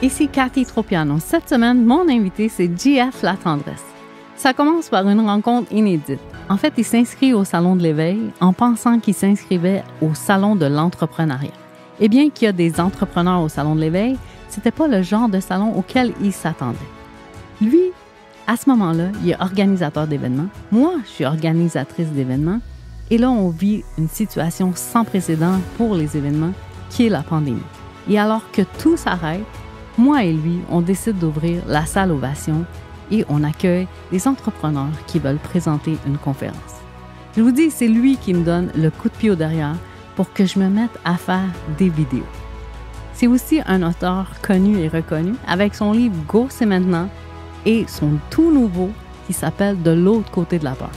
Ici Cathy Tropiano. Cette semaine, mon invité, c'est JF Latendresse. Ça commence par une rencontre inédite. En fait, il s'inscrit au Salon de l'Éveil en pensant qu'il s'inscrivait au Salon de l'entrepreneuriat. Et bien qu'il y a des entrepreneurs au Salon de l'Éveil, c'était pas le genre de salon auquel il s'attendait. Lui, à ce moment-là, il est organisateur d'événements. Moi, je suis organisatrice d'événements. Et là, on vit une situation sans précédent pour les événements, qui est la pandémie. Et alors que tout s'arrête, moi et lui, on décide d'ouvrir la salle Ovation et on accueille des entrepreneurs qui veulent présenter une conférence. Je vous dis, c'est lui qui me donne le coup de pied au derrière pour que je me mette à faire des vidéos. C'est aussi un auteur connu et reconnu avec son livre « Go, c'est maintenant » et son tout nouveau qui s'appelle « De l'autre côté de la peur ».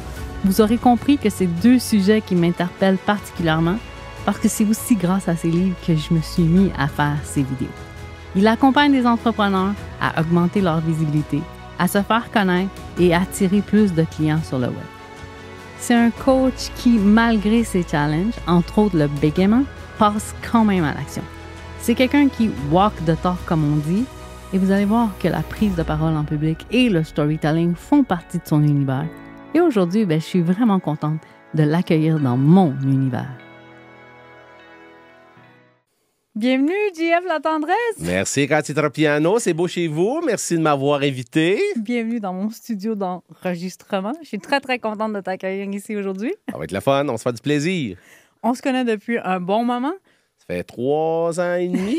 Vous aurez compris que c'est deux sujets qui m'interpellent particulièrement parce que c'est aussi grâce à ces livres que je me suis mis à faire ces vidéos. Il accompagne des entrepreneurs à augmenter leur visibilité, à se faire connaître et à attirer plus de clients sur le web. C'est un coach qui, malgré ses challenges, entre autres le bégaiement, passe quand même à l'action. C'est quelqu'un qui walk the talk, comme on dit, et vous allez voir que la prise de parole en public et le storytelling font partie de son univers. Et aujourd'hui, je suis vraiment contente de l'accueillir dans mon univers. Bienvenue, JF Latendresse! Merci, Cathy Tropiano. C'est beau chez vous. Merci de m'avoir invité. Bienvenue dans mon studio d'enregistrement. Je suis très, très contente de t'accueillir ici aujourd'hui. Ça va être le fun. On se fait du plaisir. On se connaît depuis un bon moment. Ça fait 3 ans et demi.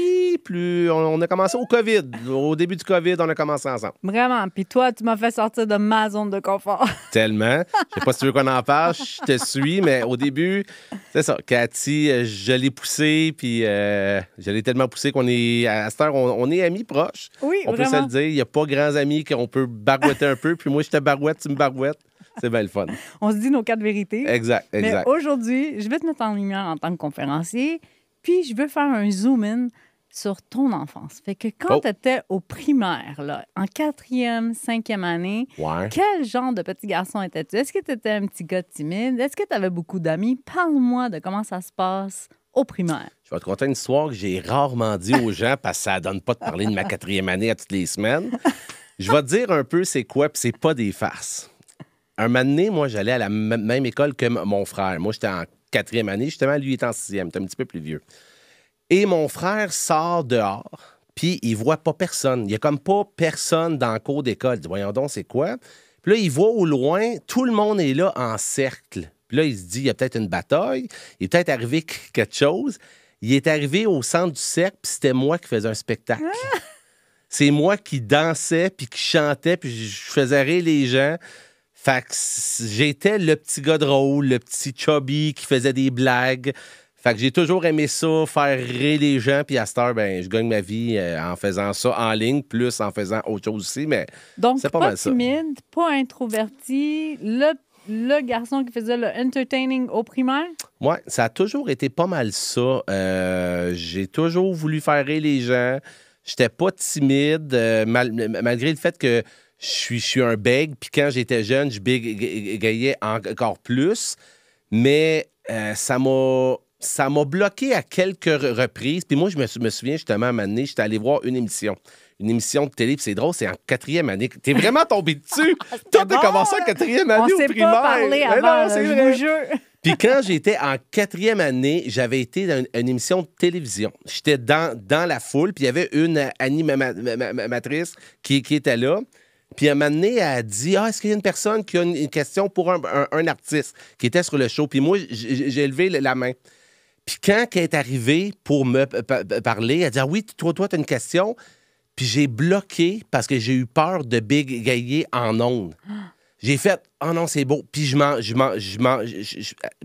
On a commencé au COVID. Au début du COVID, on a commencé ensemble. Vraiment. Puis toi, tu m'as fait sortir de ma zone de confort. Tellement. Je sais pas si tu veux qu'on en parle. Je te suis, mais au début, c'est ça. Cathy, je l'ai poussée, puis je l'ai tellement poussée qu'on est, à cette heure, on est amis proches. Oui, on vraiment. peut se le dire. Il n'y a pas grands amis qu'on peut barouetter un peu. Puis moi, je te barouette, tu me barouettes. C'est bien le fun. On se dit nos 4 vérités. Exact. Mais aujourd'hui, je vais te mettre en lumière en tant que conférencier, puis je veux faire un zoom-in sur ton enfance. Fait que quand tu étais au primaire, là, en 4e, 5e année, quel genre de petit garçon étais-tu? Est-ce que tu étais un petit gars timide? Est-ce que tu avais beaucoup d'amis? Parle-moi de comment ça se passe au primaire. Je vais te conter une histoire que j'ai rarement dit aux gens parce que ça ne donne pas de parler de ma 4e année à toutes les semaines. Je vais te dire un peu c'est quoi, puis c'est pas des farces. Un moment donné, moi, j'allais à la même école que mon frère. Moi, j'étais en 4e année. Justement, lui, il est en 6e. Il est un petit peu plus vieux. Et mon frère sort dehors, puis il voit pas personne. Il n'y a comme pas personne dans le cours d'école. Il dit, voyons donc, c'est quoi? Puis là, il voit au loin, tout le monde est là en cercle. Puis là, il se dit, il y a peut-être une bataille. Il est peut-être arrivé quelque chose. Il est arrivé au centre du cercle, puis c'était moi qui faisais un spectacle. C'est moi qui dansais, puis qui chantais, puis je faisais rire les gens. Fait que j'étais le petit gars drôle, le petit chubby qui faisait des blagues. Fait que j'ai toujours aimé ça, faire rire les gens. Puis à cette heure, je gagne ma vie en faisant ça en ligne, plus en faisant autre chose aussi. Mais donc, c'est pas mal ça. Donc, pas timide, pas introverti, le garçon qui faisait le entertaining au primaire? Oui, ça a toujours été pas mal ça. J'ai toujours voulu faire rire les gens. J'étais pas timide, malgré le fait que je suis un bègue. Puis quand j'étais jeune, je bégayais encore plus. Mais ça m'a bloqué à quelques reprises. Puis moi, je me souviens justement, à un moment donné, j'étais allé voir une émission de télé. Puis c'est drôle, c'est en 4e année. T'es vraiment tombé dessus. Toi, t'as commencé en 4e année au primaire. On s'est pas parlé avant, non, c'est je vrai. vous jure. Puis quand j'étais en 4e année, j'avais été dans une émission de télévision. J'étais dans la foule, puis il y avait une animatrice qui était là. Puis à un moment donné, elle a dit « Ah, est-ce qu'il y a une personne qui a une question pour un artiste qui était sur le show? » Puis moi, j'ai levé la main. Puis quand elle est arrivée pour me parler, elle a dit « Ah oui, toi, tu as une question? » Puis j'ai bloqué parce que j'ai eu peur de bégayer en ondes. J'ai fait « Oh non, c'est beau. » Puis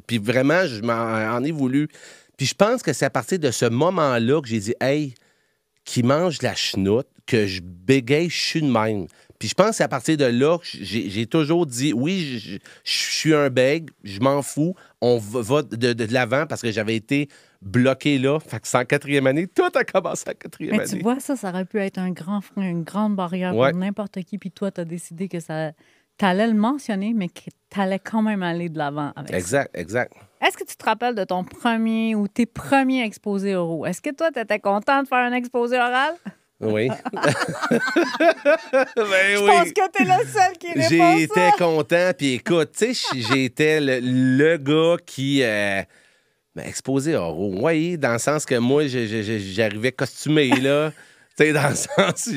puis vraiment, je m'en ai voulu. Puis je pense que c'est à partir de ce moment-là que j'ai dit « Hey, qui mange de la chenoute, que je bégaye, je suis de même. » Puis je pense que c'est à partir de là que j'ai toujours dit, oui, je suis un bègue, je m'en fous, on va de l'avant parce que j'avais été bloqué là. Fait que c'est en 4e année, tout a commencé en 4e année. Mais tu vois, ça aurait pu être un grand frein, une grande barrière pour n'importe qui. Puis toi, tu as décidé que t'allais le mentionner, mais que t'allais quand même aller de l'avant avec ça. Exact. Est-ce que tu te rappelles de ton premier ou tes premiers exposés oraux? Est-ce que toi, tu étais content de faire un exposé oral? Oui. Je pense que t'es le seul qui répond ça. J'étais content. Puis écoute, tu sais, j'étais le gars qui exposé oraux. Oui, dans le sens que moi, j'arrivais costumé, là. Tu sais, dans le sens,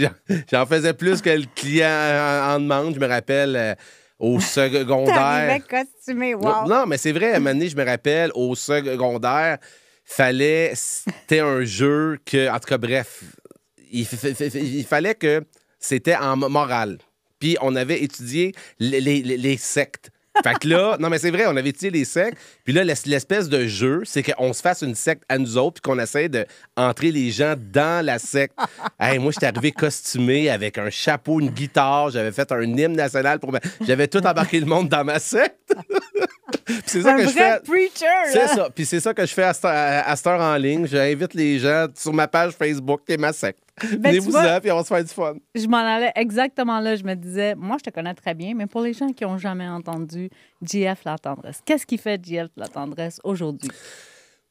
j'en faisais plus que le client en demande. Je me rappelle au secondaire. T'arrivais costumé, wow. Non, mais c'est vrai, à un moment donné, je me rappelle, au secondaire, c'était un jeu que, en tout cas, bref, il fallait que c'était en morale. Puis on avait étudié les sectes. Fait que là, non, mais c'est vrai, on avait étudié les sectes. Puis là, l'espèce de jeu, c'est qu'on se fasse une secte à nous autres, puis qu'on essaie d'entrer les gens dans la secte. Hey, moi, j'étais arrivé costumé avec un chapeau, une guitare. J'avais fait un hymne national pour. J'avais tout embarqué le monde dans ma secte. C'est ça un que vrai je fais. preacher, C'est là. ça. Puis c'est ça que je fais à cette heure en ligne. J'invite les gens sur ma page Facebook qui est ma secte. Venez-vous-en, puis on va se faire du fun. Je m'en allais exactement là. Je me disais, moi, je te connais très bien, mais pour les gens qui n'ont jamais entendu JF La Tendresse, qu'est-ce qui fait JF La Tendresse aujourd'hui?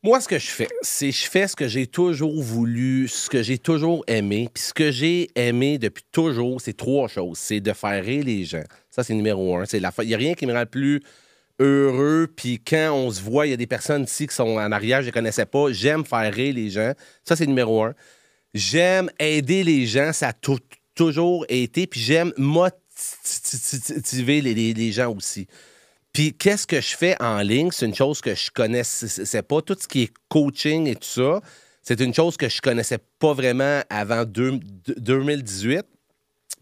Moi, ce que je fais, c'est je fais ce que j'ai toujours voulu, ce que j'ai toujours aimé. Puis ce que j'ai aimé depuis toujours, c'est 3 choses. C'est de faire rire les gens. Ça, c'est numéro 1. Il n'y a rien qui me rend plus heureux. Puis quand on se voit, il y a des personnes ici qui sont en arrière, je ne les connaissais pas. J'aime faire rire les gens. Ça, c'est numéro 1. J'aime aider les gens. Ça a toujours été. Puis j'aime motiver les gens aussi. Puis, qu'est-ce que je fais en ligne? C'est une chose que je connaissais pas. Tout ce qui est coaching et tout ça, c'est une chose que je connaissais pas vraiment avant 2018.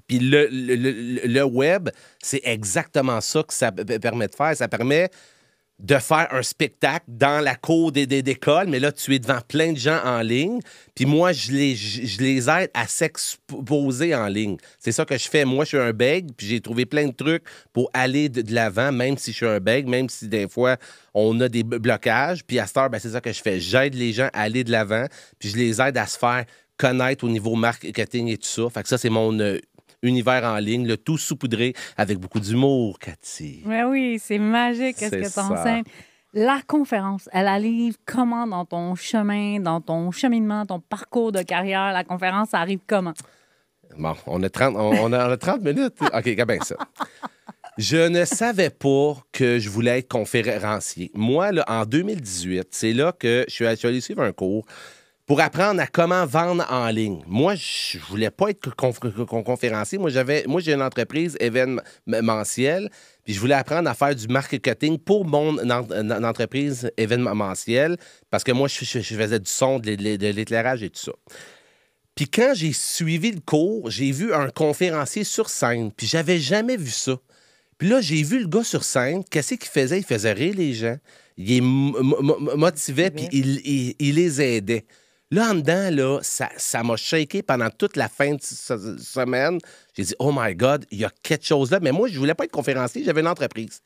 Puis, le web, c'est exactement ça que ça permet de faire. Ça permet de faire un spectacle dans la cour d'école, mais là, tu es devant plein de gens en ligne. Puis moi, je les aide à s'exposer en ligne. C'est ça que je fais. Moi, je suis un bègue, puis j'ai trouvé plein de trucs pour aller de l'avant, même si je suis un bègue, même si des fois, on a des blocages. Puis à cette heure, ben, c'est ça que je fais. J'aide les gens à aller de l'avant, puis je les aide à se faire connaître au niveau marketing et tout ça. Fait que ça, c'est mon univers en ligne, le tout saupoudré avec beaucoup d'humour, Cathy. Mais oui, c'est magique, qu'est-ce que tu enseignes. La conférence, elle arrive comment dans ton chemin, dans ton cheminement, ton parcours de carrière? La conférence, ça arrive comment? Bon, on a 30 minutes. OK, bien ça. Je ne savais pas que je voulais être conférencier. Moi, là, en 2018, c'est là que je suis allé suivre un cours pour apprendre à comment vendre en ligne. Moi, je voulais pas être conférencier. Moi, j'ai une entreprise événementielle, puis je voulais apprendre à faire du marketing pour mon entreprise événementielle, parce que moi, je faisais du son, de l'éclairage et tout ça. Puis quand j'ai suivi le cours, j'ai vu un conférencier sur scène, puis j'avais jamais vu ça. Puis là, j'ai vu le gars sur scène, qu'est-ce qu'il faisait? Il faisait rire les gens, il les motivait, puis il les aidait. Là, en dedans, là, ça m'a shaké pendant toute la fin de semaine. J'ai dit, oh my God, il y a quelque chose là. Mais moi, je voulais pas être conférencier, j'avais une entreprise.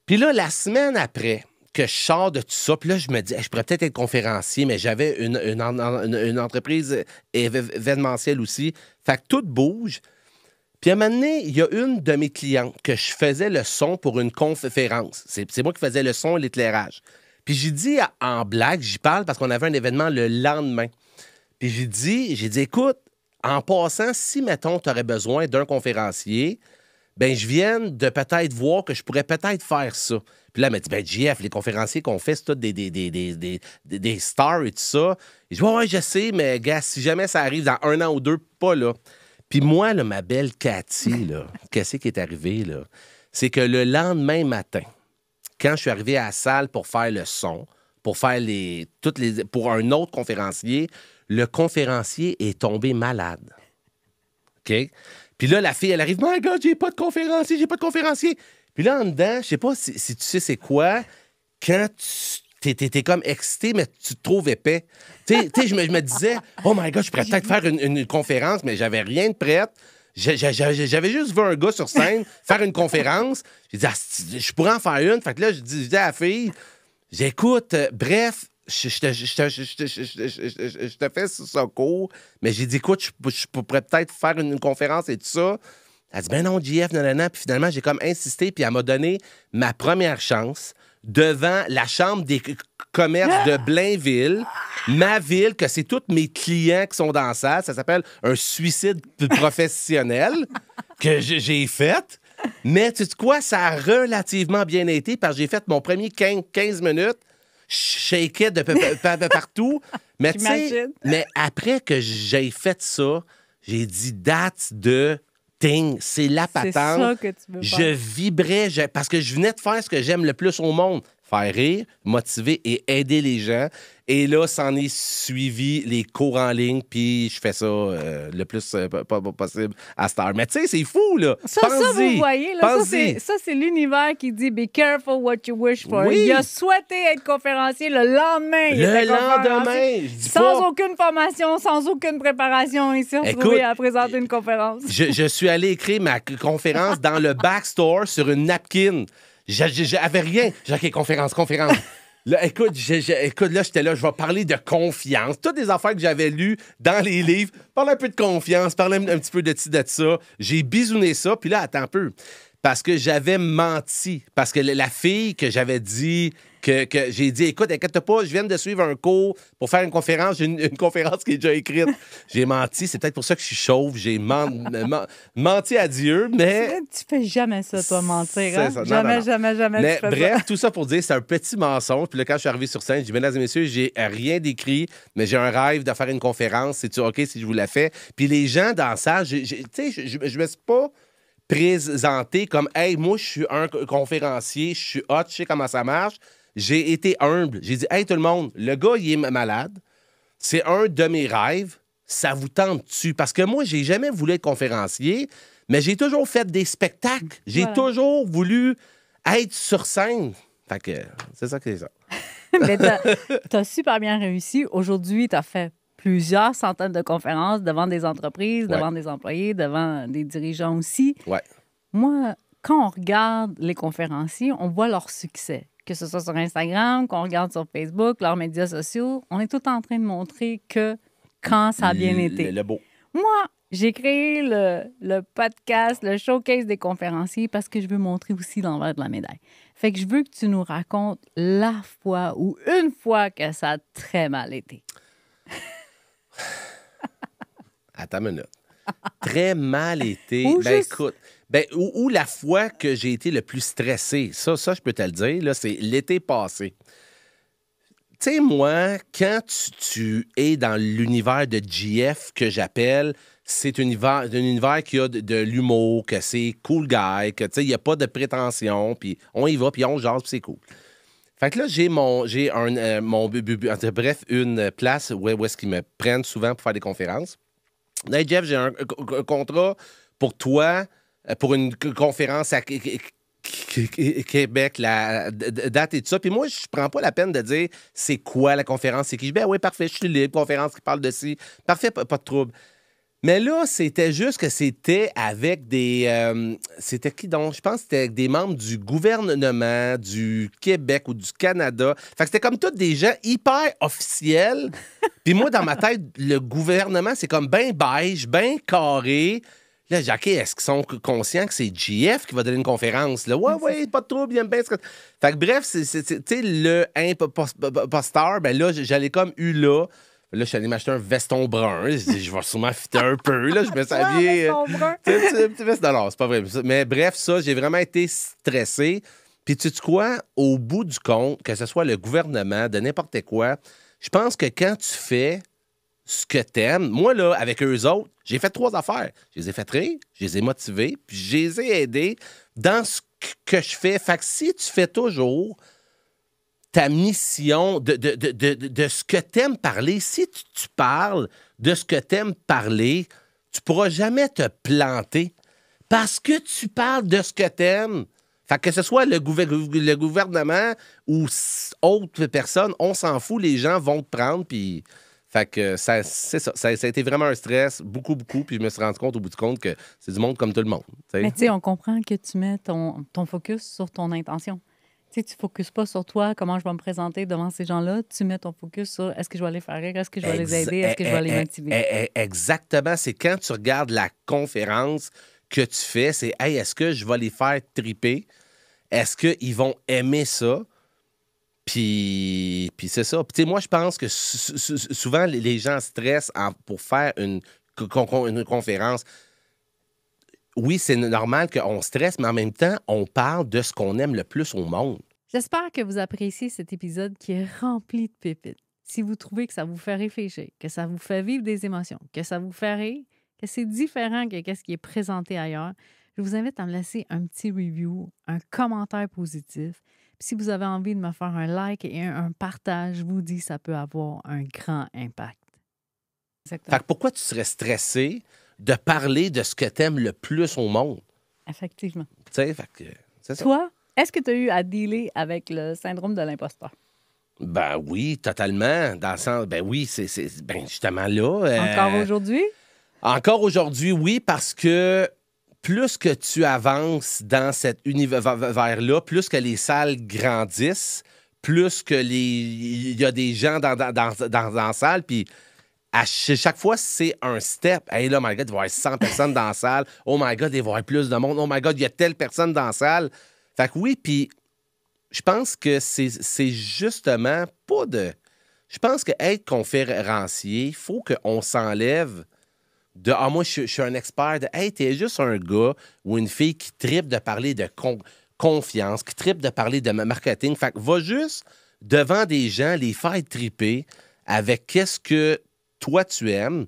Puis là, la semaine après que je sors de tout ça, puis là, je me dis, je pourrais peut-être être conférencier, mais j'avais une entreprise événementielle aussi. Fait que tout bouge. Puis à un moment donné, il y a une de mes clientes que je faisais le son pour une conférence. C'est moi qui faisais le son et l'éclairage. Puis j'ai dit en blague, j'y parle parce qu'on avait un événement le lendemain. Puis j'ai dit, écoute, en passant, si, mettons, tu aurais besoin d'un conférencier, ben je viens de peut-être voir que je pourrais peut-être faire ça. Puis là, elle m'a dit, ben JF, les conférenciers qu'on fait, c'est tous des stars et tout ça. Et je dis, ouais, je sais, mais gars, si jamais ça arrive dans 1 an ou 2, pas là. Puis moi, là, ma belle Cathy, là, qu'est-ce qui est arrivé, là? C'est que le lendemain matin, quand je suis arrivé à la salle pour faire le son, pour faire pour un autre conférencier, le conférencier est tombé malade. OK? Puis là, la fille, elle arrive, my God, j'ai pas de conférencier. Puis là, en dedans, je sais pas si tu sais c'est quoi, quand t'es comme excité, mais tu te trouves épais. Tu sais, je me disais, oh my God, je pourrais peut-être faire une conférence, mais j'avais rien de prête. J'avais juste vu un gars sur scène faire une conférence. J'ai dit, je pourrais en faire une. Fait que là, je dis à la fille, j'écoute, bref, je te fais ce cours, mais j'ai dit, écoute, je pourrais peut-être faire une conférence et tout ça. Elle dit, ben non, JF, nanana. Puis finalement, j'ai comme insisté, puis elle m'a donné ma première chance devant la chambre des commerces de Blainville, ma ville, que c'est tous mes clients qui sont dans la salle. Ça s'appelle un suicide professionnel que j'ai fait. Mais tu sais quoi, ça a relativement bien été parce que j'ai fait mon premier 15 minutes, shakeais de partout. Mais tu sais, mais après que j'ai fait ça, j'ai dit date de ting, c'est la patente. C'est ça que tu veux je faire. vibrais parce que je venais de faire ce que j'aime le plus au monde. Faire rire, motiver et aider les gens. Et là, s'en est suivi les cours en ligne, puis je fais ça le plus possible à cette heure. Mais tu sais, c'est fou, là. Ça, vous voyez, là, ça, c'est l'univers qui dit « Be careful what you wish for ». Oui. Il a souhaité être conférencier le lendemain. Le lendemain, je dis sans pas... aucune formation, sans aucune préparation. Il s'est retrouvé à présenter une conférence. Je suis allé écrire ma conférence dans le backstore sur une napkin. J'avais rien. J'ai OK, conférence. Là, écoute, là, j'étais là, je vais parler de confiance. Toutes les affaires que j'avais lues dans les livres. Parler un peu de confiance, parler un petit peu de ci, de ça. J'ai bisouné ça, puis là, attends un peu. Parce que j'avais menti. Parce que la fille que j'avais dit... Que j'ai dit, écoute, inquiète pas, je viens de suivre un cours pour faire une conférence. J'ai une conférence qui est déjà écrite. J'ai menti, c'est peut-être pour ça que je suis chauve. J'ai menti à Dieu, mais... Tu fais jamais ça, toi, mentir. Hein? Ça. Jamais. Mais tu fais bref, ça. Tout ça pour dire, c'est un petit mensonge. Puis là, quand je suis arrivé sur scène, j'ai dit, mesdames et messieurs, j'ai rien d'écrit, mais j'ai un rêve de faire une conférence. C'est-tu OK si je vous la fais? Puis les gens dans ça, tu sais, je me suis pas présenté comme, hey, moi, je suis un conférencier, je suis hot, je sais comment ça marche. J'ai été humble. J'ai dit, hey, tout le monde, le gars, il est malade. C'est un de mes rêves. Ça vous tente-tu? Parce que moi, j'ai jamais voulu être conférencier, mais j'ai toujours fait des spectacles. J'ai toujours voulu être sur scène. Fait que c'est ça que c'est ça. Mais t'as super bien réussi. Aujourd'hui, t'as fait plusieurs centaines de conférences devant des entreprises, devant des employés, devant des dirigeants aussi. Ouais. Moi, quand on regarde les conférenciers, on voit leur succès. Que ce soit sur Instagram, qu'on regarde sur Facebook, leurs médias sociaux, on est tout en train de montrer que quand ça a bien été. Le beau. Moi, j'ai créé le podcast, le showcase des conférenciers parce que je veux montrer aussi l'envers de la médaille. Fait que je veux que tu nous racontes la fois ou une fois que ça a très mal été. Attends une minute. Très mal été. Ou juste... écoute... Ou la fois que j'ai été le plus stressé, ça je peux te le dire, là, c'est l'été passé. Tu sais, moi, quand tu es dans l'univers de GF que j'appelle, c'est un univers qui a de l'humour, que c'est cool guy, que tu sais, il n'y a pas de prétention, puis on y va, puis on jase, puis c'est cool. Fait que là, j'ai bref, une place où est-ce qu'ils me prennent souvent pour faire des conférences. Là, Jeff, j'ai un contrat pour toi, pour une conférence à Québec, la date et tout ça. Puis moi, je prends pas la peine de dire c'est quoi la conférence, c'est qui. Je dis, oui, parfait, je suis libre, conférence qui parle de ci. Parfait, pas de trouble. Mais là, c'était juste que c'était avec des... c'était qui donc? Je pense que c'était avec des membres du gouvernement du Québec ou du Canada. Fait que c'était comme tous des gens hyper officiels. Puis moi, dans ma tête, le gouvernement, c'est comme bien beige, bien carré. Là, j'ai dit, OK, est-ce qu'ils sont conscients que c'est GF qui va donner une conférence? Là, ouais, pas de trouble, il aime bien ce que... Fait que bref, tu sais, le imposteur, ben là, j'allais comme eu là. Là, je suis allé m'acheter un veston brun. Je dis, je vais sûrement fitter un peu. Là, je me suis habillé. Un veston brun. Petit veston. Non, c'est pas vrai. Mais bref, ça, j'ai vraiment été stressé. Puis, tu sais quoi? Au bout du compte, que ce soit le gouvernement, de n'importe quoi, je pense que quand tu fais ce que t'aimes, moi, là, avec eux autres, j'ai fait 3 affaires. Je les ai fait rire, je les ai motivés, puis je les ai aidés dans ce que je fais. Fait que si tu fais toujours ta mission de ce que t'aimes parler, si tu parles de ce que t'aimes parler, tu pourras jamais te planter parce que tu parles de ce que t'aimes. Fait que ce soit le gouvernement ou autre personne, on s'en fout, les gens vont te prendre, puis... Fait que c'est ça. Ça a été vraiment un stress, beaucoup, puis je me suis rendu compte au bout du compte que c'est du monde comme tout le monde. T'sais. Mais tu sais, on comprend que tu mets ton focus sur ton intention. Tu sais, tu ne focuses pas sur toi, comment je vais me présenter devant ces gens-là. Tu mets ton focus sur est-ce que je vais les faire rire, est-ce que je vais les aider, est-ce que je vais les motiver. Exactement. C'est quand tu regardes la conférence que tu fais, c'est hey, est-ce que je vais les faire triper? Est-ce qu'ils vont aimer ça? Puis c'est ça. Puis, tu sais, moi, je pense que souvent, les gens stressent pour faire une conférence. Oui, c'est normal qu'on stresse, mais en même temps, on parle de ce qu'on aime le plus au monde. J'espère que vous appréciez cet épisode qui est rempli de pépites. Si vous trouvez que ça vous fait réfléchir, que ça vous fait vivre des émotions, que ça vous fait rire, que c'est différent que ce qui est présenté ailleurs, je vous invite à me laisser un petit review, un commentaire positif. Puis si vous avez envie de me faire un like et un partage, je vous dis ça peut avoir un grand impact. Exactement. Fait que pourquoi tu serais stressé de parler de ce que tu aimes le plus au monde? Effectivement. Tu sais, fait que c'est ça. Toi, est-ce que tu as eu à dealer avec le syndrome de l'imposteur? Ben oui, totalement. Dans le sens, ben oui, c'est justement là. Encore aujourd'hui? Encore aujourd'hui, oui, parce que plus que tu avances dans cet univers-là, plus que les salles grandissent, plus que il y a des gens dans la salle, puis à chaque fois, c'est un step. Hey, là, oh my God, il va y avoir 100 personnes dans la salle. Oh my God, il va y avoir plus de monde. Oh my God, il y a telle personne dans la salle. Fait que oui, puis je pense que c'est justement pas de... Je pense qu'être conférencier, il faut qu'on s'enlève de « Ah, moi, je suis un expert. » de « Hey, t'es juste un gars ou une fille qui tripe de parler de confiance, qui tripe de parler de marketing. » Fait que va juste devant des gens, les faire triper avec qu'est-ce que toi, tu aimes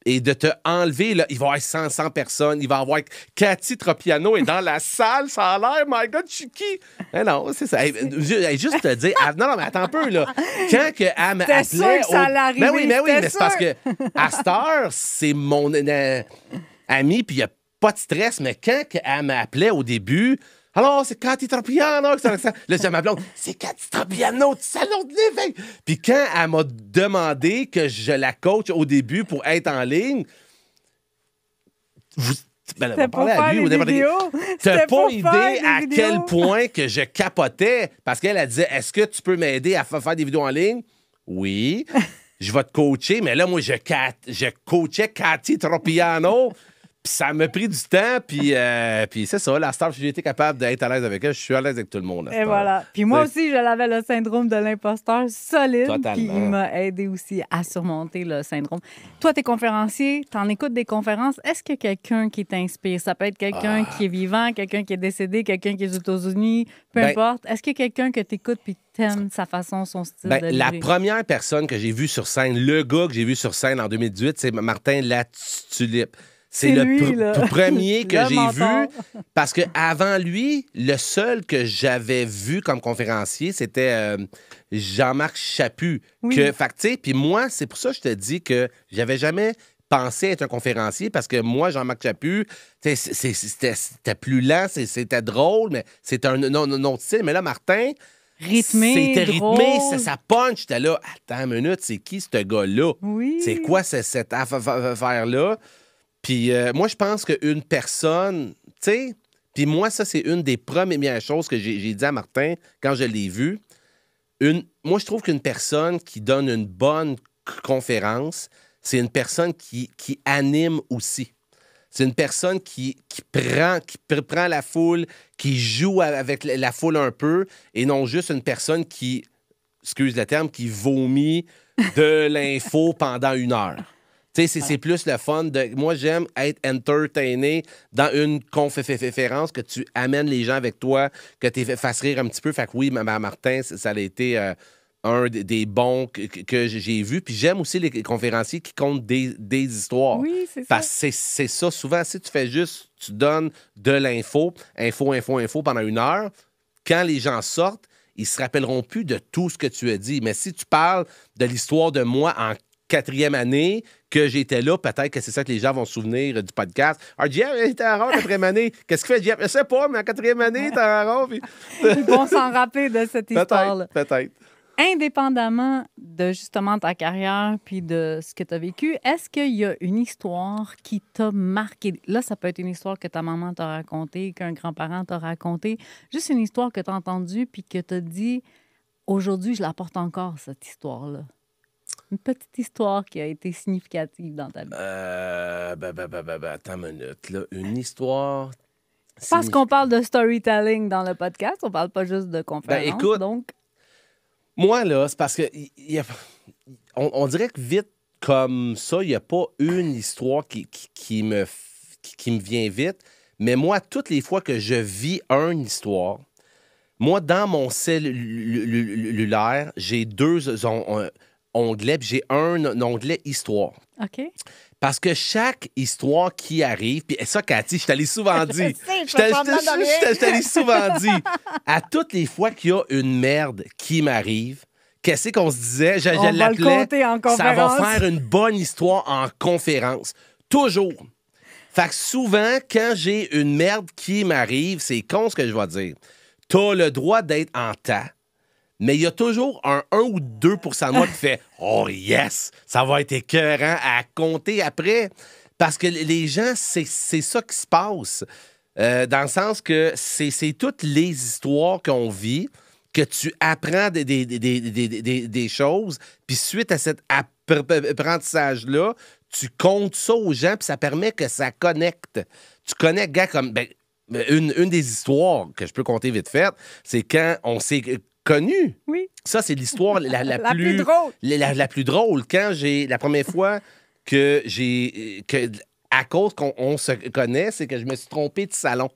et de te enlever, là, il va y avoir 100 personnes, il va y avoir Cathy Tropiano est dans la salle, ça a l'air, my God, je suis qui? Eh non, c'est ça. Juste te dire, non, mais attends un peu, là. Quand elle m'appelait... sûr que ça allait arriver. Ben oui, mais c'est parce que à cette heure, c'est mon ami, puis il n'y a pas de stress, mais quand elle m'appelait au début... Alors, c'est Cathy Tropiano. Là, j'ai ma blonde, c'est Cathy Tropiano du Salon de l'éveil. Puis quand elle m'a demandé que je la coach au début pour être en ligne, c'était pour faire des vidéos. T'as pas idée à quel point que je capotais. Parce qu'elle a dit, est-ce que tu peux m'aider à faire des vidéos en ligne? Oui. Je vais te coacher. Mais là, moi, je coachais Cathy Tropiano. Puis ça m'a pris du temps, puis c'est ça, la star, j'ai été capable d'être à l'aise avec elle, je suis à l'aise avec tout le monde. Et voilà. Puis moi aussi, je l'avais le syndrome de l'imposteur solide, totalement. Puis il m'a aidé aussi à surmonter le syndrome. Toi, t'es conférencier, t'en écoutes des conférences. Est-ce qu'il y a quelqu'un qui t'inspire? Ça peut être quelqu'un qui est vivant, quelqu'un qui est décédé, quelqu'un qui est aux États-Unis, peu importe. Est-ce qu'il y a quelqu'un que t'écoutes puis t'aimes sa façon, son style de vivre? La première personne que j'ai vue sur scène, le gars que j'ai vu sur scène en 2018, c'est Martin Latulippe. C'est le premier que j'ai vu parce que avant lui, le seul que j'avais vu comme conférencier, c'était Jean-Marc Chaput. Oui. Puis moi, c'est pour ça que je te dis que j'avais jamais pensé être un conférencier parce que moi, Jean-Marc Chaput, c'était plus lent, c'était drôle, mais c'était un autre style. Mais là, Martin... Rythmé, c'était drôle. rythmé, ça punch. J'étais là, attends une minute, c'est qui ce gars-là? Oui. C'est quoi cette affaire-là? Puis moi, je pense qu'une personne, tu sais, puis moi, ça, c'est une des premières choses que j'ai dit à Martin quand je l'ai vu. Moi, je trouve qu'une personne qui donne une bonne conférence, c'est une personne qui anime aussi. C'est une personne qui prend la foule, qui joue avec la foule un peu, et non juste une personne qui, excuse le terme, qui vomit de l'info pendant 1 heure. Tu sais, c'est plus le fun de... Moi, j'aime être entertainé dans une conférence, que tu amènes les gens avec toi, que tu les fasses rire un petit peu. Fait que oui, Martin, ça a été un des bons que j'ai vus. Puis j'aime aussi les conférenciers qui comptent des histoires. Oui, c'est ça. Parce que c'est ça. Souvent, si tu fais juste... Tu donnes de l'info pendant 1 heure, quand les gens sortent, ils se rappelleront plus de tout ce que tu as dit. Mais si tu parles de l'histoire de moi en 4e année, que j'étais là, peut-être que c'est ça que les gens vont se souvenir du podcast. Alors, Jeff, il était en rond 4e année. Qu'est-ce qu'il fait, Jeff? Je sais pas, mais en 4e année, il était en rond. Puis... Ils vont s'en rappeler de cette histoire-là. Peut-être. Indépendamment de justement ta carrière puis de ce que tu as vécu, est-ce qu'il y a une histoire qui t'a marqué? Là, ça peut être une histoire que ta maman t'a racontée, qu'un grand-parent t'a racontée. Juste une histoire que tu as entendue puis que tu as dit, aujourd'hui, je la porte encore, cette histoire-là. Une petite histoire qui a été significative dans ta vie. Attends une minute. Là. Une histoire... Parce qu'on parle de storytelling dans le podcast, on parle pas juste de conférence. Écoute, donc... Moi, là, c'est parce que on dirait que vite comme ça, il n'y a pas une histoire qui me vient vite. Mais moi, toutes les fois que je vis une histoire, moi, dans mon cellulaire, j'ai deux onglets, puis j'ai un onglet histoire. OK. Parce que chaque histoire qui arrive, puis ça, Cathy, je t'allais souvent dit. Je t'allais souvent dit. À toutes les fois qu'il y a une merde qui m'arrive, qu'est-ce qu'on se disait? Je l'appelais. Ça va faire une bonne histoire en conférence. Toujours. Fait que souvent, quand j'ai une merde qui m'arrive, c'est con ce que je vais dire. T'as le droit d'être en tas. Mais il y a toujours un 1 ou 2 de moi qui fait « Oh yes! Ça va être écœurant à compter après. » Parce que les gens, c'est ça qui se passe. Dans le sens que c'est toutes les histoires qu'on vit, que tu apprends des choses, puis suite à cet apprentissage-là, tu comptes ça aux gens, puis ça permet que ça connecte. Tu connectes, gars, comme... Ben, une des histoires que je peux compter vite fait, c'est quand on s'est connu. Oui. Ça, c'est l'histoire la plus drôle. La plus drôle. Quand la première fois que à cause qu'on se connaît, c'est que je me suis trompé de salon.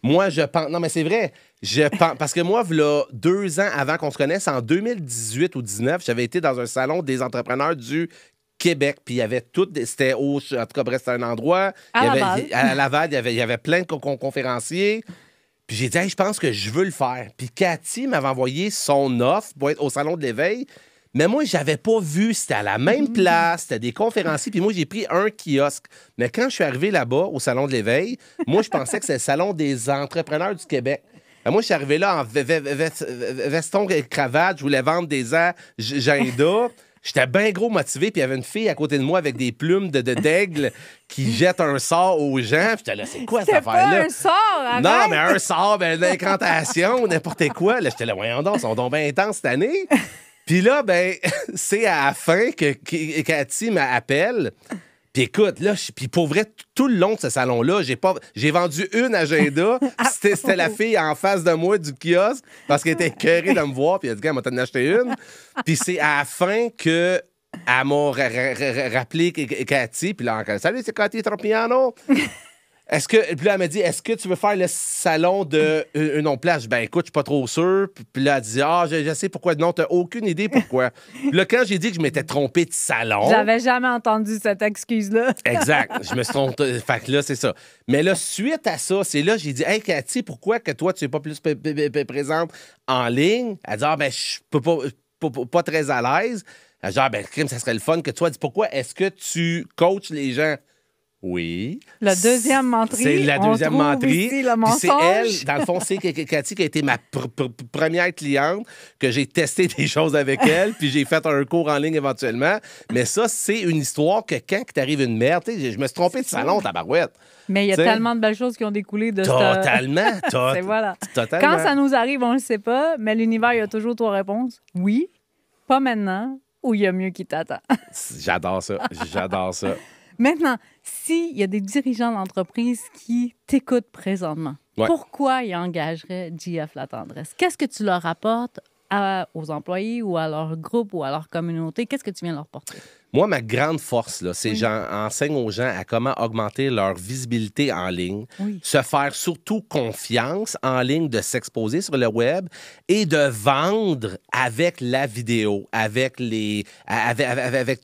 Moi, je pense... Non, mais c'est vrai. Je pense... Parce que moi, là, 2 ans avant qu'on se connaisse, en 2018 ou 2019, j'avais été dans un salon des entrepreneurs du Québec, puis il y avait tout... C'était en tout cas, bref, c'était un endroit. À Laval, il y avait plein de conférenciers. Puis j'ai dit, hey, je pense que je veux le faire. Puis Cathy m'avait envoyé son offre pour être au Salon de l'Éveil. Mais moi, je n'avais pas vu. C'était à la même place. C'était des conférenciers. Puis moi, j'ai pris un kiosque. Mais quand je suis arrivé là-bas, au Salon de l'Éveil, moi, je pensais que c'était le Salon des entrepreneurs du Québec. Moi, je suis arrivé là en veston et cravate. Je voulais vendre des agendas. J'étais bien gros motivé, puis il y avait une fille à côté de moi avec des plumes d'aigle qui jette un sort aux gens. J'étais là, c'est quoi cette affaire-là? Pas un sort, arrête. Non, mais un sort, ben, l'incantation, n'importe quoi. Là, j'étais là, voyons donc, ils sont donc bien intenses cette année. Puis là, ben, c'est à la fin que Cathy m'appelle. Puis écoute, là, puis pour vrai, tout le long de ce salon-là, j'ai vendu une agenda. C'était la fille en face de moi du kiosque parce qu'elle était écœurée de me voir. Puis elle a dit, elle m'a t'en acheté une. Puis c'est à la fin que elle m'a rappelé Cathy. Puis là, encore, salut, c'est Cathy Tropiano. Puis là, elle m'a dit, est-ce que tu veux faire le salon de une autre place? Ben écoute, je suis pas trop sûr. Puis là, elle dit, je sais pourquoi. Non, t'as aucune idée pourquoi. Puis là, quand j'ai dit que je m'étais trompé de salon... J'avais jamais entendu cette excuse-là. Exact. Je me suis trompé. Fait que là, c'est ça. Mais là, suite à ça, c'est là, j'ai dit, hey, Cathy, pourquoi que toi, tu es pas plus présente en ligne? Elle dit, ben, je peux pas très à l'aise. Elle dit, ben, crime, ça serait le fun que toi, dis pourquoi est-ce que tu coaches les gens? Oui. La deuxième menterie. C'est la deuxième menterie. Ici, le mensonge. C'est elle, dans le fond, c'est Cathy qui a été ma première cliente, que j'ai testé des choses avec elle, puis j'ai fait un cours en ligne éventuellement. Mais ça, c'est une histoire que quand t'arrive une merde, je me suis trompé de salon, tabarouette. Mais il y a tellement de belles choses qui ont découlé de Totalement. Voilà. Totalement. Quand ça nous arrive, on ne le sait pas, mais l'univers, il y a toujours trois réponses. Oui, pas maintenant, ou il y a mieux qui t'attend. J'adore ça. J'adore ça. Maintenant, s'il y a des dirigeants d'entreprise qui t'écoutent présentement, pourquoi ils engageraient GF La Tendresse? Qu'est-ce que tu leur apportes aux employés ou à leur groupe ou à leur communauté? Qu'est-ce que tu viens leur porter? Moi, ma grande force, là, c'est que j'enseigne aux gens à comment augmenter leur visibilité en ligne, se faire surtout confiance en ligne, de s'exposer sur le web et de vendre avec la vidéo, avec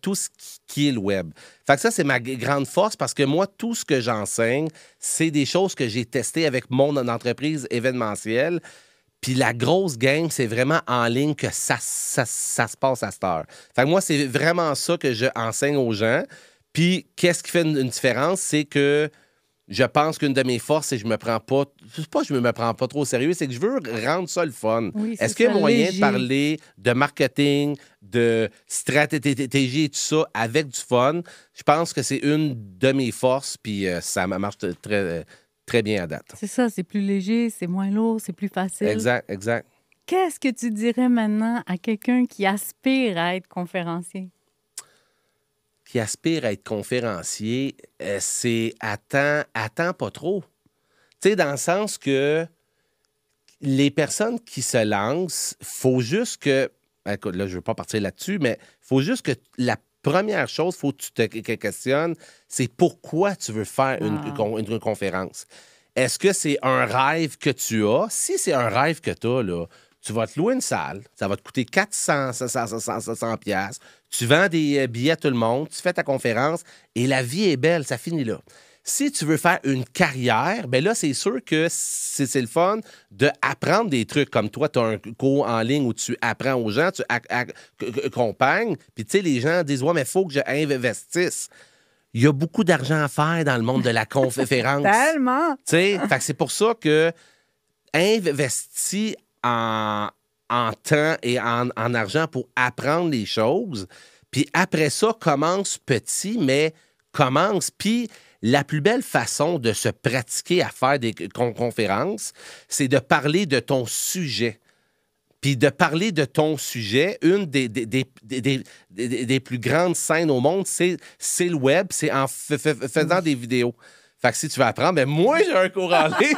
tout ce qui est le web. Fait que ça, c'est ma grande force parce que moi, tout ce que j'enseigne, c'est des choses que j'ai testées avec mon entreprise événementielle. Puis la grosse game, c'est vraiment en ligne que ça se passe à cette heure. Fait que moi, c'est vraiment ça que j'enseigne aux gens. Puis qu'est-ce qui fait une différence? C'est que je pense qu'une de mes forces, c'est que je me prends pas... C'est pas que je me prends pas trop au sérieux, c'est que je veux rendre ça le fun. Oui, est-ce qu'il y a moyen léger de parler de marketing, de stratégie et tout ça avec du fun? Je pense que c'est une de mes forces, puis ça marche très bien à date. C'est ça, c'est plus léger, c'est moins lourd, c'est plus facile. Exact. Qu'est-ce que tu dirais maintenant à quelqu'un qui aspire à être conférencier? Qui aspire à être conférencier, c'est attends pas trop. Tu sais, dans le sens que les personnes qui se lancent, faut juste que écoute, là, je ne veux pas partir là-dessus, mais il faut juste que la première chose, il faut que tu te questionnes, c'est pourquoi tu veux faire une conférence. Est-ce que c'est un rêve que tu as? Si c'est un rêve que tu as, là, tu vas te louer une salle, ça va te coûter 400, 500 piastres. Tu vends des billets à tout le monde, tu fais ta conférence et la vie est belle, ça finit là. Si tu veux faire une carrière, bien là, c'est sûr que c'est le fun d'apprendre des trucs. Comme toi, tu as un cours en ligne où tu apprends aux gens, tu accompagnes. Puis, tu sais, les gens disent, ouais, mais il faut que j'investisse. Il y a beaucoup d'argent à faire dans le monde de la conférence. Tellement! Tu sais, fait que c'est pour ça que investis en temps et en argent pour apprendre les choses. Puis après ça, commence petit, mais commence. Puis la plus belle façon de se pratiquer à faire des conférences, c'est de parler de ton sujet. Puis de parler de ton sujet, une des plus grandes scènes au monde, c'est le web, c'est en faisant des vidéos. Fait que si tu veux apprendre, ben moi, j'ai un cours en ligne.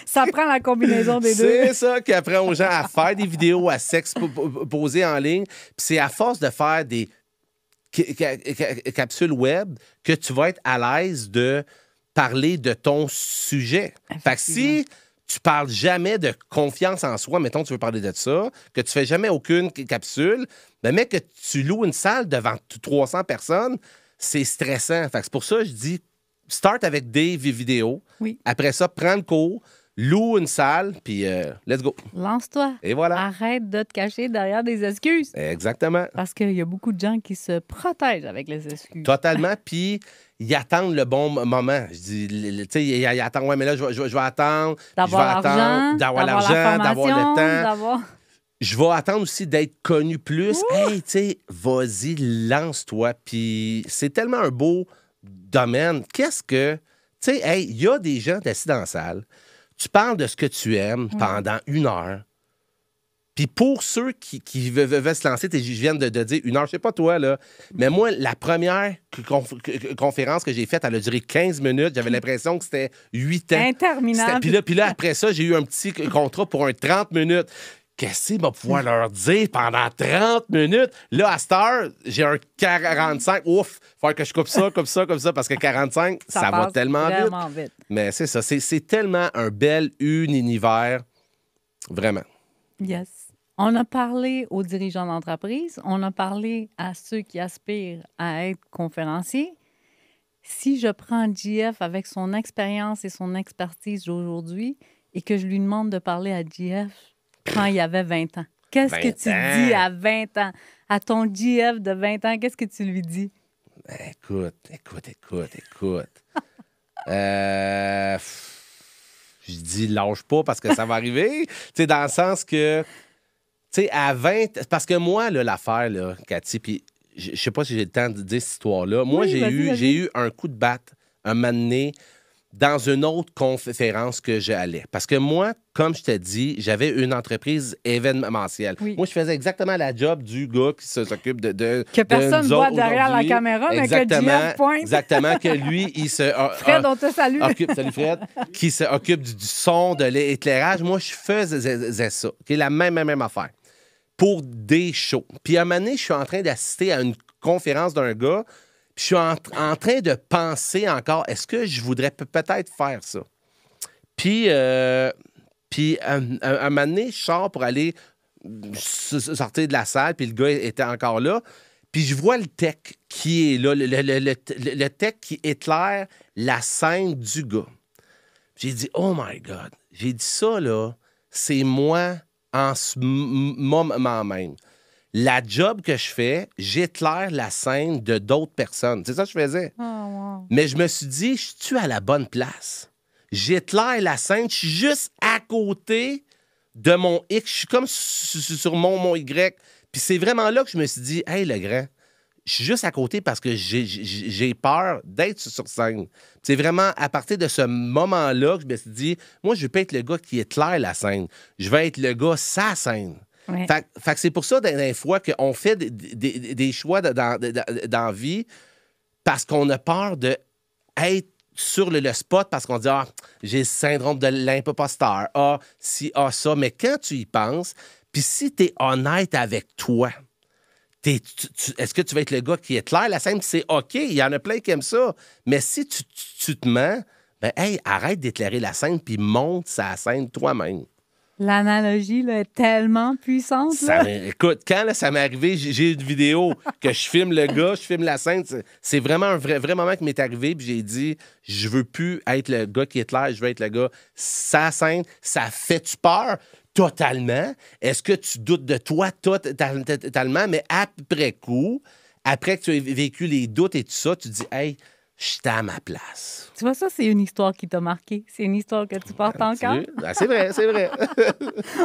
Ça prend la combinaison des deux. C'est ça qui apprend aux gens à faire des vidéos, à s'exposer en ligne. Puis c'est à force de faire des capsules web que tu vas être à l'aise de parler de ton sujet. Fait que si tu parles jamais de confiance en soi, mettons tu veux parler de ça, que tu fais jamais aucune capsule, ben mais que tu loues une salle devant 300 personnes, c'est stressant. Fait que c'est pour ça que je dis, start avec des vidéos. Oui. Après ça, prends le cours, loue une salle, puis let's go. Lance-toi. Et voilà. Arrête de te cacher derrière des excuses. Exactement. Parce qu'il y a beaucoup de gens qui se protègent avec les excuses. Totalement. Puis, ils attendent le bon moment. Je dis, tu sais, ils attendent, ouais, mais là, je vais attendre. D'avoir l'argent, d'avoir le temps. Je vais attendre aussi d'être connu plus. Ouh! Hey, tu sais, vas-y, lance-toi. Puis, c'est tellement un beau domaine. Qu'est-ce que. Tu sais, hey, il y a des gens assis dans la salle. Tu parles de ce que tu aimes pendant 1 heure. Puis pour ceux qui veulent se lancer, je viens de dire 1 heure, je sais pas toi, là, mais moi, la première conférence que j'ai faite, elle a duré 15 minutes. J'avais l'impression que c'était 8 ans. Interminable. Puis là, après ça, j'ai eu un petit contrat pour un 30 minutes. Qu'est-ce qu'il va pouvoir leur dire pendant 30 minutes? Là, à cette heure, j'ai un 45. Ouf, faut que je coupe ça, parce que 45, ça va tellement vite. Mais c'est ça, c'est tellement un bel univers. Vraiment. Yes. On a parlé aux dirigeants d'entreprise, on a parlé à ceux qui aspirent à être conférenciers. Si je prends JF avec son expérience et son expertise d'aujourd'hui et que je lui demande de parler à JF quand il avait 20 ans, qu'est-ce que tu dis à 20 ans? À ton JF de 20 ans, qu'est-ce que tu lui dis? Écoute. Je dis lâche pas parce que ça va arriver. Tu sais, dans le sens que, tu sais, à 20... Parce que moi, là, l'affaire, là, Cathy, puis je sais pas si j'ai le temps de dire cette histoire-là. Moi, j'ai eu un coup de batte un moment donné dans une autre conférence que j'allais. Parce que moi, comme je t'ai dit, j'avais une entreprise événementielle. Oui. Moi, je faisais exactement la job du gars qui s'occupe de que personne ne voit derrière la caméra, mais que JF pointe. Exactement, que lui, il se... Fred, on te salue. Salut Fred. Qui s'occupe du son, de l'éclairage. Moi, je faisais ça. Okay, la même affaire. Pour des shows. Puis à un moment donné, je suis en train d'assister à une conférence d'un gars. Puis je suis en train de penser encore, est-ce que je voudrais peut-être faire ça? Puis, un moment donné, je sors pour aller sortir de la salle, puis le gars était encore là. Puis je vois le tech qui est là, le tech qui éclaire la scène du gars. J'ai dit, oh my God. J'ai dit ça, là, c'est moi en ce moment même. La job que je fais, j'éclaire la scène de d'autres personnes. C'est ça que je faisais. Oh, wow. Mais je me suis dit, je suis à la bonne place. J'éclaire la scène, je suis juste à côté de mon X. Je suis comme sur mon Y. Puis c'est vraiment là que je me suis dit, hey, le grand, je suis juste à côté parce que j'ai peur d'être sur scène. C'est vraiment à partir de ce moment-là que je me suis dit, moi, je ne vais pas être le gars qui éclaire la scène. Je vais être le gars sa scène. Ouais. Fait que c'est pour ça, des fois, qu'on fait des choix dans la vie parce qu'on a peur d'être sur le spot parce qu'on dit « Ah, j'ai le syndrome de l'imposteur. Ah, ça. » Mais quand tu y penses, Puis si tu es honnête avec toi, est-ce que tu vas être le gars qui est clair? La scène, c'est OK, il y en a plein qui aiment ça. Mais si tu te mens, ben hey, arrête d'éclairer la scène puis monte sa scène toi-même. L'analogie là, est tellement puissante. Là. Écoute, quand là, ça m'est arrivé, j'ai une vidéo que je filme le gars, je filme la scène. C'est vraiment un vrai moment qui m'est arrivé. Puis j'ai dit, je veux plus être le gars qui est clair, je veux être le gars. Sa scène, ça fait-tu peur? Totalement. Est-ce que tu doutes de toi totalement? Mais après coup, après que tu aies vécu les doutes et tout ça, tu dis, hey, j'étais à ma place. Tu vois, ça, c'est une histoire qui t'a marqué. C'est une histoire que tu portes encore. Ah, c'est vrai, c'est vrai.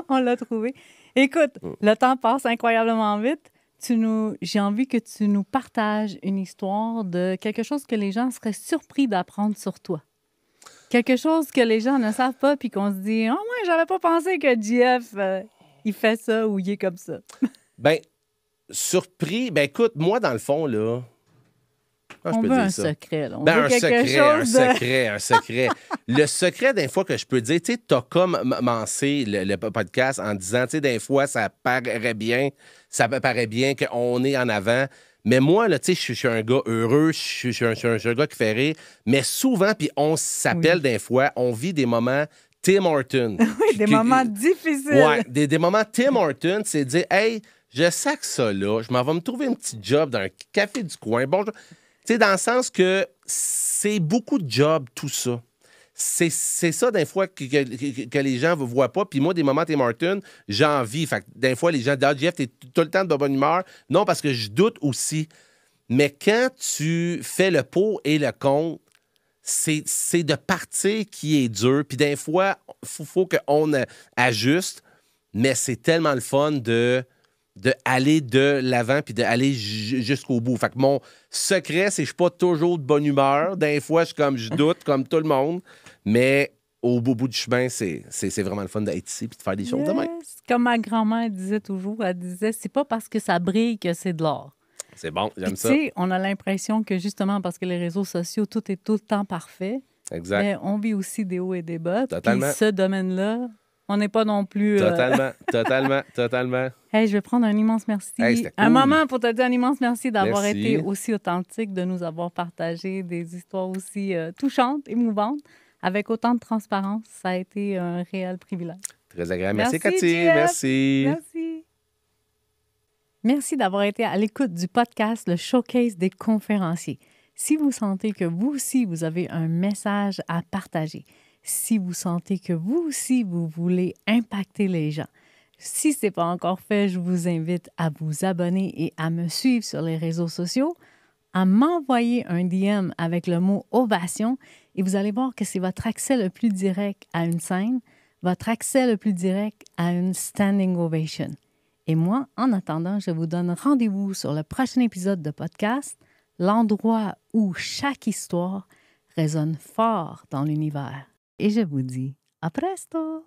On l'a trouvé. Écoute, le temps passe incroyablement vite. J'ai envie que tu nous partages une histoire de quelque chose que les gens seraient surpris d'apprendre sur toi. Quelque chose que les gens ne savent pas puis qu'on se dit « Oh, moi, j'avais pas pensé que JF, il fait ça ou il est comme ça. » Ben, surpris. Ben, écoute, moi, dans le fond, là... On veut un secret, là. On veut un secret. Le secret, des fois, que je peux dire, tu sais, t'as comme commencé le podcast en disant, tu sais, des fois, ça paraît bien qu'on est en avant. Mais moi, là, tu sais, je suis un gars heureux, je suis un gars qui fait rire. Mais souvent, puis on s'appelle des fois, on vit des moments Tim Hortons. Oui, des moments difficiles. Ouais, des moments Tim Hortons, c'est dire, hey, je sac ça là, je m'en vais me trouver un petit job dans un café du coin. Bon, tu sais, dans le sens que c'est beaucoup de jobs, tout ça. C'est ça, des fois, que les gens ne voient pas. Puis moi, des moments Tim Hortons, j'en vis. Fait que des fois, les gens disent « Ah, Jeff, t'es tout le temps de bonne humeur. » Non, parce que je doute aussi. Mais quand tu fais le pour et le contre, c'est de partir qui est dur. Puis des fois, il faut qu'on ajuste. Mais c'est tellement le fun de aller de l'avant puis d'aller jusqu'au bout. Fait que mon secret, c'est que je suis pas toujours de bonne humeur. Des fois, je doute comme tout le monde. Mais au bout du chemin, c'est vraiment le fun d'être ici puis de faire des choses de même. Comme ma grand-mère disait toujours, elle disait, c'est pas parce que ça brille que c'est de l'or. C'est bon, j'aime ça. Tu sais, on a l'impression que justement, parce que les réseaux sociaux, tout est tout le temps parfait. Exact. Mais on vit aussi des hauts et des bas. Totalement. Puis ce domaine-là, on n'est pas non plus... Totalement. Hey, je vais prendre un immense merci. Hey, cool. Un moment pour te dire un immense merci d'avoir été aussi authentique, de nous avoir partagé des histoires aussi touchantes, émouvantes, avec autant de transparence. Ça a été un réel privilège. Très agréable. Merci Cathy. Merci. Merci d'avoir été à l'écoute du podcast Le Showcase des conférenciers. Si vous sentez que vous aussi, vous avez un message à partager, si vous sentez que vous aussi, vous voulez impacter les gens, si ce n'est pas encore fait, je vous invite à vous abonner et à me suivre sur les réseaux sociaux, à m'envoyer un DM avec le mot « ovation » et vous allez voir que c'est votre accès le plus direct à une scène, votre accès le plus direct à une standing ovation. Et moi, en attendant, je vous donne rendez-vous sur le prochain épisode de podcast, l'endroit où chaque histoire résonne fort dans l'univers. Et je vous dis à presto!